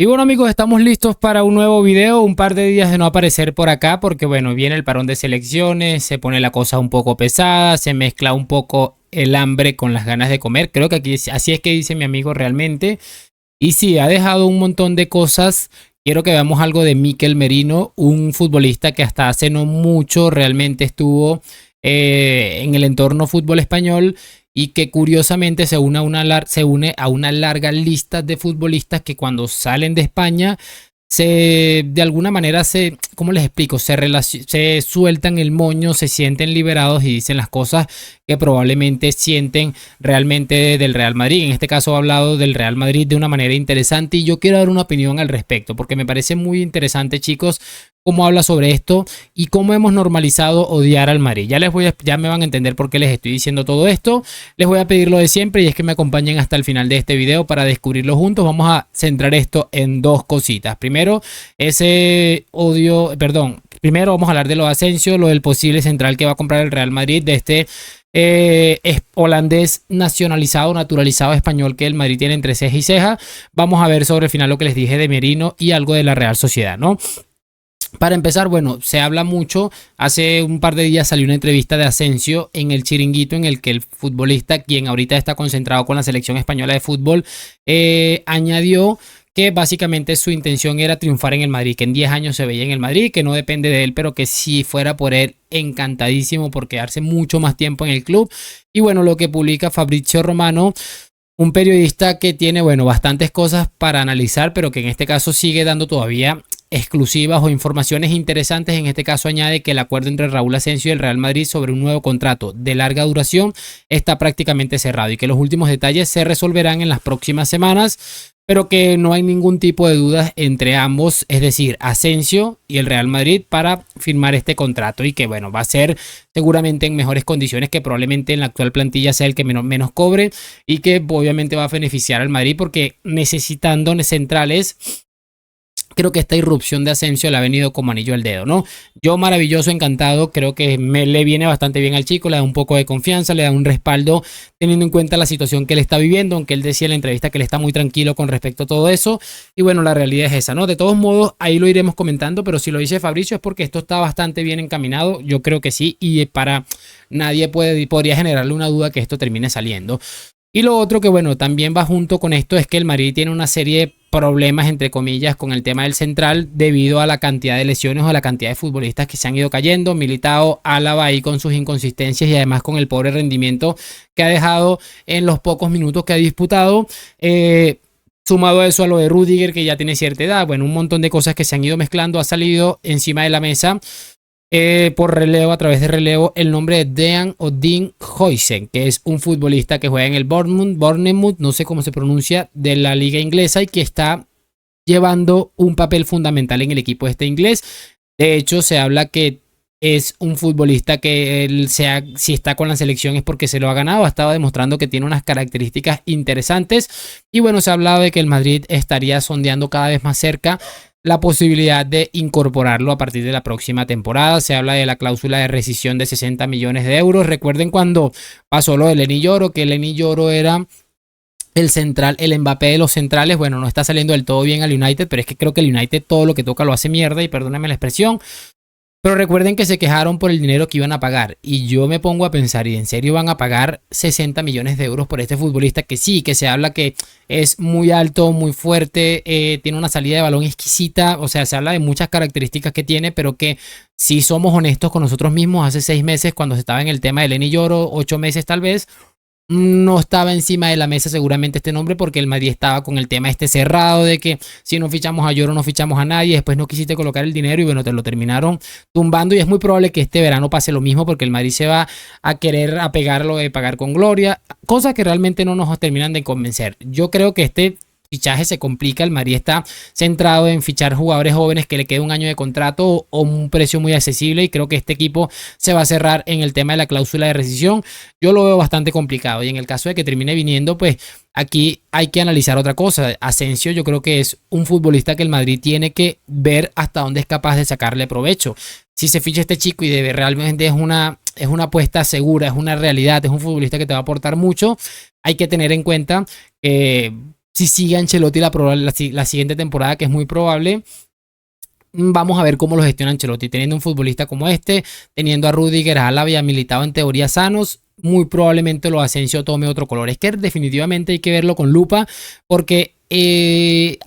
Y bueno amigos, estamos listos para un nuevo video, un par de días de no aparecer por acá porque bueno, viene el parón de selecciones, se pone la cosa un poco pesada, se mezcla un poco el hambre con las ganas de comer, creo que aquí así es que dice mi amigo realmente. Y sí, ha dejado un montón de cosas. Quiero que veamos algo de Mikel Merino, un futbolista que hasta hace no mucho realmente estuvo en el entorno fútbol español y que curiosamente se une a una larga lista de futbolistas que cuando salen de España de alguna manera ¿cómo les explico? Se sueltan el moño, se sienten liberados y dicen las cosas que probablemente sienten realmente del Real Madrid. En este caso ha hablado del Real Madrid de una manera interesante y yo quiero dar una opinión al respecto porque me parece muy interesante, chicos, cómo habla sobre esto y cómo hemos normalizado odiar al Madrid. Ya me van a entender por qué les estoy diciendo todo esto. Les voy a pedir lo de siempre y es que me acompañen hasta el final de este video para descubrirlo juntos. Vamos a centrar esto en dos cositas. Primero, primero vamos a hablar de lo de Asensio, lo del posible central que va a comprar el Real Madrid, de este es holandés nacionalizado, naturalizado español que el Madrid tiene entre ceja y ceja. Vamos a ver sobre el final lo que les dije de Merino y algo de la Real Sociedad, ¿no? Para empezar, bueno, se habla mucho, hace un par de días salió una entrevista de Asensio en el Chiringuito en el que el futbolista, quien ahorita está concentrado con la selección española de fútbol, añadió que básicamente su intención era triunfar en el Madrid, que en 10 años se veía en el Madrid, que no depende de él, pero que si fuera por él, encantadísimo por quedarse mucho más tiempo en el club. Y bueno, lo que publica Fabrizio Romano, un periodista que tiene, bueno, bastantes cosas para analizar, pero que en este caso sigue dando todavía exclusivas o informaciones interesantes. En este caso añade que el acuerdo entre Raúl Asensio y el Real Madrid sobre un nuevo contrato de larga duración está prácticamente cerrado y que los últimos detalles se resolverán en las próximas semanas, pero que no hay ningún tipo de dudas entre ambos, es decir, Asensio y el Real Madrid, para firmar este contrato y que bueno, va a ser seguramente en mejores condiciones, que probablemente en la actual plantilla sea el que menos cobre y que obviamente va a beneficiar al Madrid porque necesitando centrales. Creo que esta irrupción de Asensio le ha venido como anillo al dedo, ¿no? Yo maravilloso, encantado, creo que le viene bastante bien al chico, le da un poco de confianza, le da un respaldo teniendo en cuenta la situación que él está viviendo, aunque él decía en la entrevista que él está muy tranquilo con respecto a todo eso. Y bueno, la realidad es esa, ¿no? De todos modos, ahí lo iremos comentando, pero si lo dice Fabricio es porque esto está bastante bien encaminado, yo creo que sí, y para nadie podría generarle una duda que esto termine saliendo. Y lo otro que bueno, también va junto con esto es que el Madrid tiene una serie de problemas entre comillas con el tema del central debido a la cantidad de lesiones o a la cantidad de futbolistas que se han ido cayendo. Militao, Álava ahí con sus inconsistencias y además con el pobre rendimiento que ha dejado en los pocos minutos que ha disputado. Sumado a eso a lo de Rudiger, que ya tiene cierta edad, bueno, un montón de cosas que se han ido mezclando, ha salido encima de la mesa por relevo, a través de relevo, el nombre de Dean o Dean Huijsen, que es un futbolista que juega en el Bournemouth, no sé cómo se pronuncia, de la liga inglesa y que está llevando un papel fundamental en el equipo este inglés. De hecho, se habla que es un futbolista que si está con la selección es porque se lo ha ganado, ha estado demostrando que tiene unas características interesantes y bueno, se ha hablado de que el Madrid estaría sondeando cada vez más cerca la posibilidad de incorporarlo a partir de la próxima temporada. Se habla de la cláusula de rescisión de 60 millones de euros. Recuerden cuando pasó lo de Lenny Yoro, que Lenny Yoro era el central, el Mbappé de los centrales. Bueno, no está saliendo del todo bien al United, pero es que creo que el United todo lo que toca lo hace mierda y perdónenme la expresión. Pero recuerden que se quejaron por el dinero que iban a pagar y yo me pongo a pensar, ¿y en serio van a pagar 60 millones de euros por este futbolista que sí, que se habla que es muy alto, muy fuerte, tiene una salida de balón exquisita, o sea, se habla de muchas características que tiene, pero que si somos honestos con nosotros mismos, hace 6 meses cuando se estaba en el tema de Lenny Yoro, 8 meses tal vez, no estaba encima de la mesa seguramente este nombre porque el Madrid estaba con el tema este cerrado de que si no fichamos a Lloro no fichamos a nadie, después no quisiste colocar el dinero y bueno, te lo terminaron tumbando y es muy probable que este verano pase lo mismo porque el Madrid se va a querer apegarlo de pagar con gloria, cosas que realmente no nos terminan de convencer. Yo creo que este fichaje se complica, el Madrid está centrado en fichar jugadores jóvenes que le quede un año de contrato o un precio muy accesible y creo que este equipo se va a cerrar en el tema de la cláusula de rescisión. Yo lo veo bastante complicado y en el caso de que termine viniendo, pues aquí hay que analizar otra cosa. Asensio yo creo que es un futbolista que el Madrid tiene que ver hasta dónde es capaz de sacarle provecho. Si se ficha este chico y realmente es una apuesta segura, es una realidad, es un futbolista que te va a aportar mucho, hay que tener en cuenta que si sigue Ancelotti la siguiente temporada, que es muy probable. Vamos a ver cómo lo gestiona Ancelotti, teniendo un futbolista como este, teniendo a Rudiger, a Alaba y a Militao en teoría sanos, muy probablemente lo Asensio tome otro color. Es que definitivamente hay que verlo con lupa, porque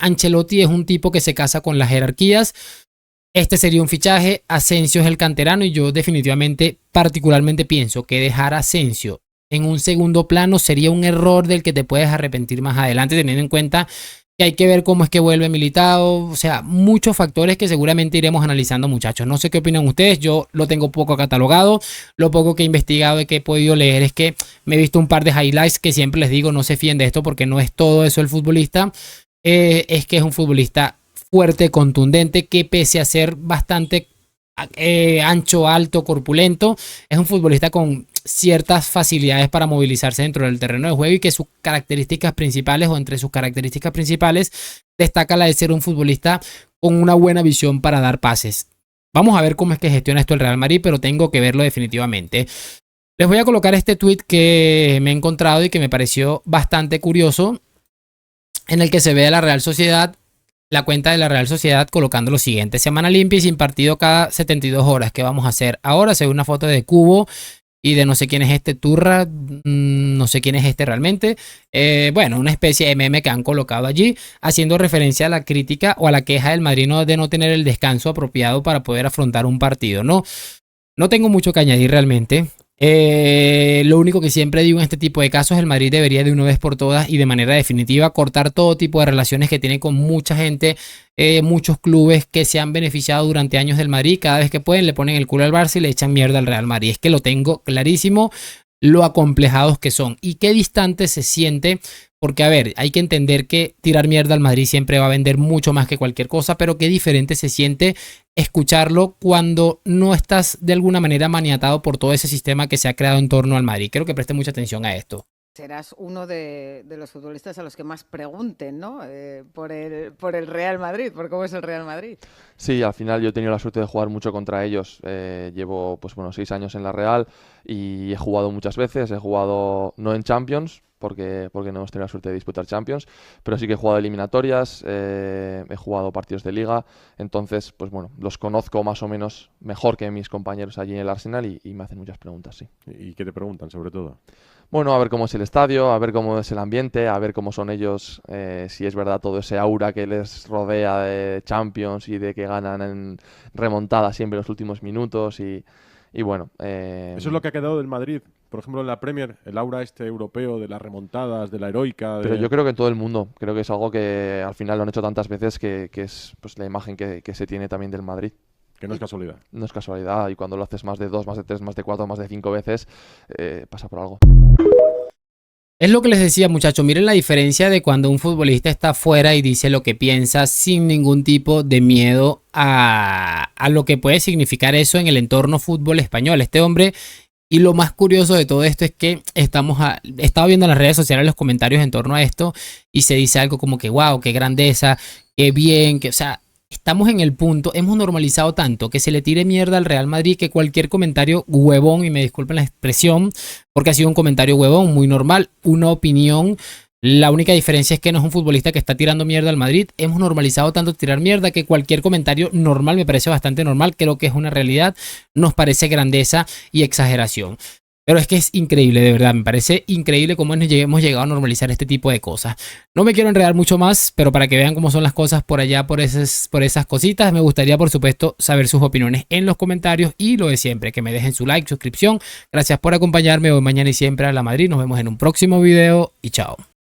Ancelotti es un tipo que se casa con las jerarquías. Este sería un fichaje, Asensio es el canterano y yo definitivamente, particularmente pienso que dejar a Asensio en un segundo plano sería un error del que te puedes arrepentir más adelante, teniendo en cuenta que hay que ver cómo es que vuelve Militao, o sea, muchos factores que seguramente iremos analizando, muchachos. No sé qué opinan ustedes, yo lo tengo poco catalogado, lo poco que he investigado y que he podido leer es que me he visto un par de highlights que siempre les digo, no se fíen de esto porque no es todo eso el futbolista, es que es un futbolista fuerte, contundente, que pese a ser bastante ancho, alto, corpulento, es un futbolista con ciertas facilidades para movilizarse dentro del terreno de juego y que sus características principales o entre sus características principales destaca la de ser un futbolista con una buena visión para dar pases. Vamos a ver cómo es que gestiona esto el Real Madrid, pero tengo que verlo definitivamente. Les voy a colocar este tweet que me he encontrado y que me pareció bastante curioso, en el que se ve a la Real Sociedad, la cuenta de la Real Sociedad colocando lo siguiente: semana limpia y sin partido cada 72 horas. ¿Qué vamos a hacer ahora? Se ve una foto de Cubo y de no sé quién es este Turra, no sé quién es este realmente. Bueno, una especie de meme que han colocado allí, haciendo referencia a la crítica o a la queja del Madrid de no tener el descanso apropiado para poder afrontar un partido. No tengo mucho que añadir realmente. Lo único que siempre digo en este tipo de casos, el Madrid debería de una vez por todas y de manera definitiva cortar todo tipo de relaciones que tiene con mucha gente, muchos clubes que se han beneficiado durante años del Madrid. Cada vez que pueden le ponen el culo al Barça y le echan mierda al Real Madrid. Es que lo tengo clarísimo lo acomplejados que son y qué distante se siente. Porque, a ver, hay que entender que tirar mierda al Madrid siempre va a vender mucho más que cualquier cosa, pero qué diferente se siente escucharlo cuando no estás de alguna manera maniatado por todo ese sistema que se ha creado en torno al Madrid. Creo que preste mucha atención a esto. Serás uno de los futbolistas a los que más pregunten, ¿no? Por el Real Madrid, por cómo es el Real Madrid. Sí, al final yo he tenido la suerte de jugar mucho contra ellos. Llevo, 6 años en la Real y he jugado muchas veces. He jugado no en Champions, porque no hemos tenido la suerte de disputar Champions, pero sí que he jugado eliminatorias, he jugado partidos de Liga, entonces, los conozco más o menos mejor que mis compañeros allí en el Arsenal y me hacen muchas preguntas, sí. ¿Y qué te preguntan, sobre todo? Bueno, a ver cómo es el estadio, a ver cómo es el ambiente, a ver cómo son ellos, si es verdad todo ese aura que les rodea de Champions y de que ganan en remontada siempre en los últimos minutos y bueno... Eso es lo que ha quedado del Madrid. Por ejemplo, en la Premier, el aura europeo de las remontadas, de la heroica... Pero yo creo que en todo el mundo. Creo que es algo que al final lo han hecho tantas veces que es la imagen que se tiene también del Madrid. Que no es casualidad. No es casualidad. Y cuando lo haces más de 2, más de 3, más de 4, más de 5 veces, pasa por algo. Es lo que les decía, muchachos. Miren la diferencia de cuando un futbolista está afuera y dice lo que piensa sin ningún tipo de miedo a lo que puede significar eso en el entorno fútbol español. Este hombre... Y lo más curioso de todo esto es que he estado viendo en las redes sociales los comentarios en torno a esto y se dice algo como que wow, qué grandeza, qué bien, o sea, estamos en el punto, hemos normalizado tanto que se le tire mierda al Real Madrid que cualquier comentario huevón, y me disculpen la expresión, porque ha sido un comentario huevón, muy normal, una opinión. La única diferencia es que no es un futbolista que está tirando mierda al Madrid. Hemos normalizado tanto tirar mierda que cualquier comentario normal me parece bastante normal. Creo que es una realidad. Nos parece grandeza y exageración. Pero es que es increíble, de verdad. Me parece increíble cómo hemos llegado a normalizar este tipo de cosas. No me quiero enredar mucho más, pero para que vean cómo son las cosas por allá, por esas cositas, me gustaría, por supuesto, saber sus opiniones en los comentarios. Y lo de siempre, que me dejen su like, suscripción. Gracias por acompañarme hoy, mañana y siempre a la Madrid. Nos vemos en un próximo video y chao.